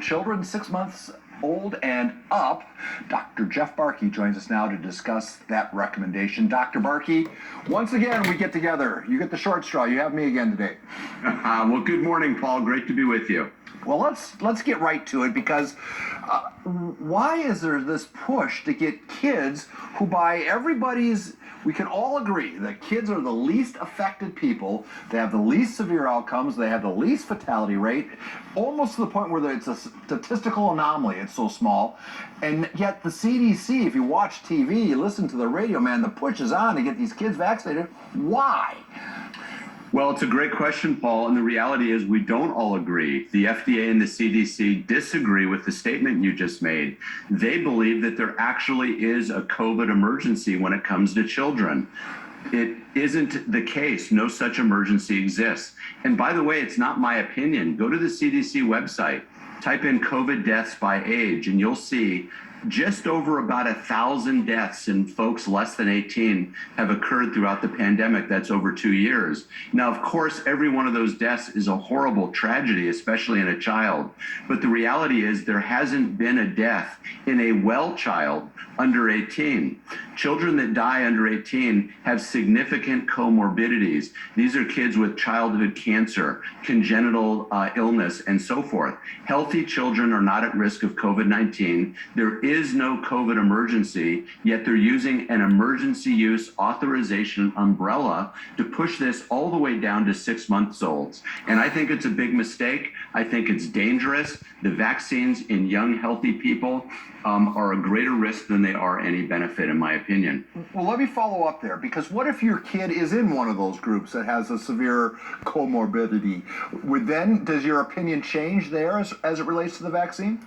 Children 6 months old and up. Dr. Jeff Barke joins us now to discuss that recommendation. Dr. Barke, once again, we get together. You get the short straw. You have me again today. Well, good morning, Paul. Great to be with you. Well, let's get right to it, because why is there this push to get kids who, by everybody's, we can all agree that kids are the least affected people, they have the least severe outcomes, they have the least fatality rate, almost to the point where it's a statistical anomaly, it's so small. And yet the CDC, if you watch TV, you listen to the radio, man, the push is on to get these kids vaccinated. Why? Well, it's a great question, Paul, and the reality is we don't all agree. The FDA and the CDC disagree with the statement you just made. They believe that there actually is a COVID emergency when it comes to children. It isn't the case. No such emergency exists. And by the way, it's not my opinion. Go to the CDC website, type in COVID deaths by age, and you'll see just over about 1,000 deaths in folks less than 18 have occurred throughout the pandemic. That's over 2 years. Now, of course, every one of those deaths is a horrible tragedy, especially in a child. But the reality is there hasn't been a death in a well child under 18. Children that die under 18 have significant comorbidities. These are kids with childhood cancer, congenital illness, and so forth. Healthy children are not at risk of COVID-19. There is no COVID emergency, yet they're using an emergency use authorization umbrella to push this all the way down to 6 months olds. And I think it's a big mistake. I think it's dangerous. The vaccines in young, healthy people are a greater risk than they are any benefit, in my opinion. Well, let me follow up there, because what if your kid is in one of those groups that has a severe comorbidity? Does your opinion change there as it relates to the vaccine?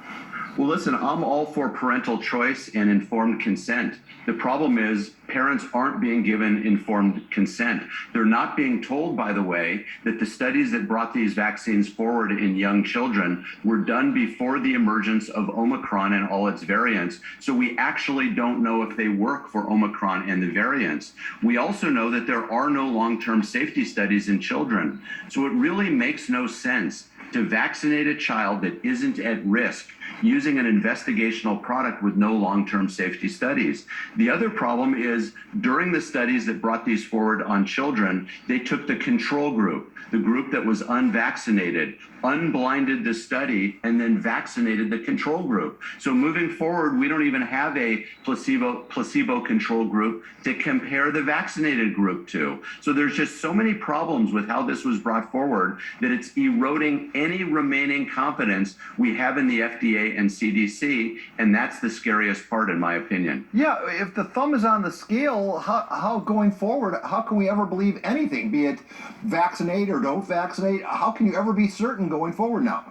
Well, listen, I'm all for parental choice and informed consent. The problem is parents aren't being given informed consent. They're not being told, by the way, that the studies that brought these vaccines forward in young children were done before the emergence of Omicron and all its variants. So we actually don't know if they work for Omicron and the variants. We also know that there are no long-term safety studies in children. So it really makes no sense to vaccinate a child that isn't at risk using an investigational product with no long-term safety studies. The other problem is during the studies that brought these forward on children, they took the control group, the group that was unvaccinated, unblinded the study, and then vaccinated the control group. So moving forward, we don't even have a placebo control group to compare the vaccinated group to. So there's just so many problems with how this was brought forward that it's eroding any remaining confidence we have in the FDA and CDC, and that's the scariest part, in my opinion. Yeah, if the thumb is on the scale, how going forward, how can we ever believe anything, be it vaccinate or don't vaccinate? How can you ever be certain going forward now?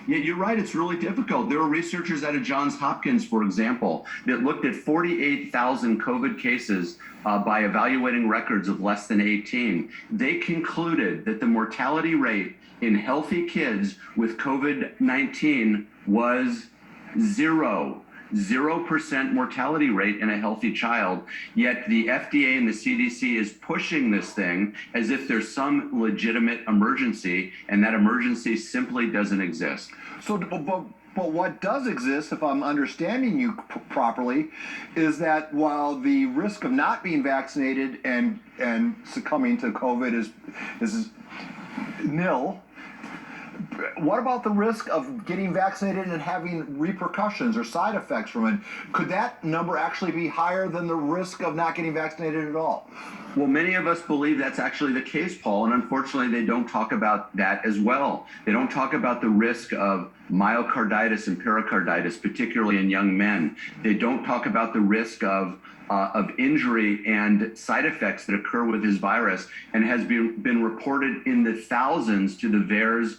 Yeah, you're right. It's really difficult. There were researchers out of Johns Hopkins, for example, that looked at 48,000 COVID cases by evaluating records of less than 18. They concluded that the mortality rate in healthy kids with COVID-19 was 0% mortality rate in a healthy child, yet the FDA and the CDC is pushing this thing as if there's some legitimate emergency, and that emergency simply doesn't exist. So, but what does exist, if I'm understanding you properly, is that while the risk of not being vaccinated and succumbing to COVID is nil, what about the risk of getting vaccinated and having repercussions or side effects from it? Could that number actually be higher than the risk of not getting vaccinated at all? Well, many of us believe that's actually the case, Paul, and unfortunately they don't talk about that as well. They don't talk about the risk of myocarditis and pericarditis, particularly in young men. They don't talk about the risk of injury and side effects that occur with this virus, and has been reported in the thousands to the VAERS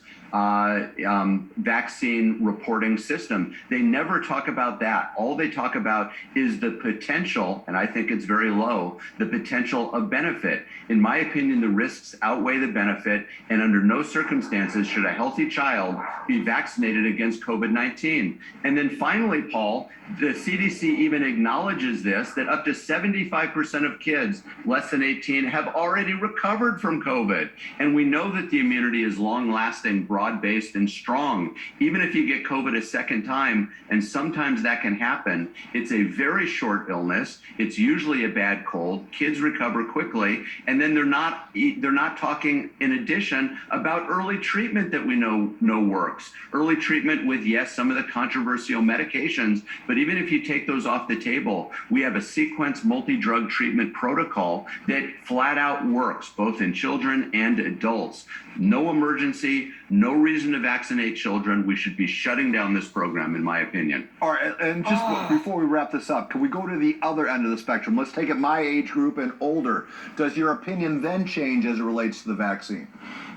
vaccine reporting system. They never talk about that. All they talk about is the potential, and I think it's very low, the potential of benefit. In my opinion, the risks outweigh the benefit, and under no circumstances should a healthy child be vaccinated against COVID-19. And then finally, Paul, the CDC even acknowledges this, that up to 75% of kids less than 18 have already recovered from COVID. And we know that the immunity is long-lasting, broad broad-based and strong. Even if you get COVID a second time, and sometimes that can happen, it's a very short illness. It's usually a bad cold. Kids recover quickly, and then they're not talking in addition about early treatment that we know works. Early treatment with, yes, some of the controversial medications, but even if you take those off the table, we have a sequence multi-drug treatment protocol that flat out works both in children and adults. No emergency, no reason to vaccinate children. We should be shutting down this program, in my opinion. All right, and just before we wrap this up, can we go to the other end of the spectrum? Let's take it my age group and older. Does your opinion then change as it relates to the vaccine?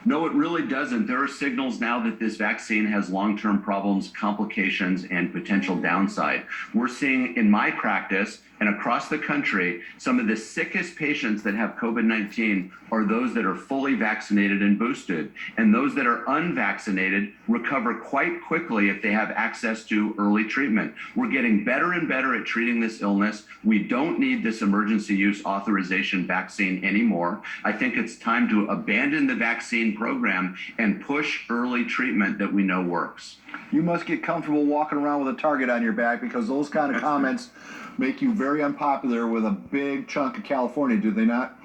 No, it really doesn't. There are signals now that this vaccine has long-term problems, complications, and potential downside. We're seeing in my practice and across the country, some of the sickest patients that have COVID-19 are those that are fully vaccinated and boosted. And those that are unvaccinated recover quite quickly if they have access to early treatment. We're getting better and better at treating this illness. We don't need this emergency use authorization vaccine anymore. I think it's time to abandon the vaccine program and push early treatment that we know works. You must get comfortable walking around with a target on your back, because those kind of comments make you very unpopular with a big chunk of California, do they not?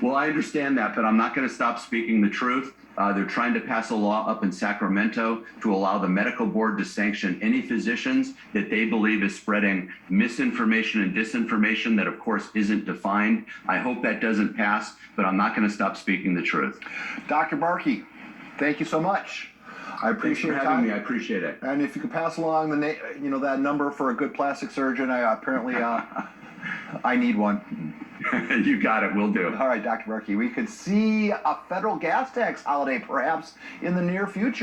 Well, I understand that, but I'm not going to stop speaking the truth. They're trying to pass a law up in Sacramento to allow the medical board to sanction any physicians that they believe is spreading misinformation and disinformation that, of course, isn't defined. I hope that doesn't pass, but I'm not going to stop speaking the truth. Dr. Barkey, thank you so much. I appreciate Thanks for having me. I appreciate it. And if you could pass along that number for a good plastic surgeon, I need one. You got it. We'll do. All right, Dr. Barkey, we could see a federal gas tax holiday perhaps in the near future.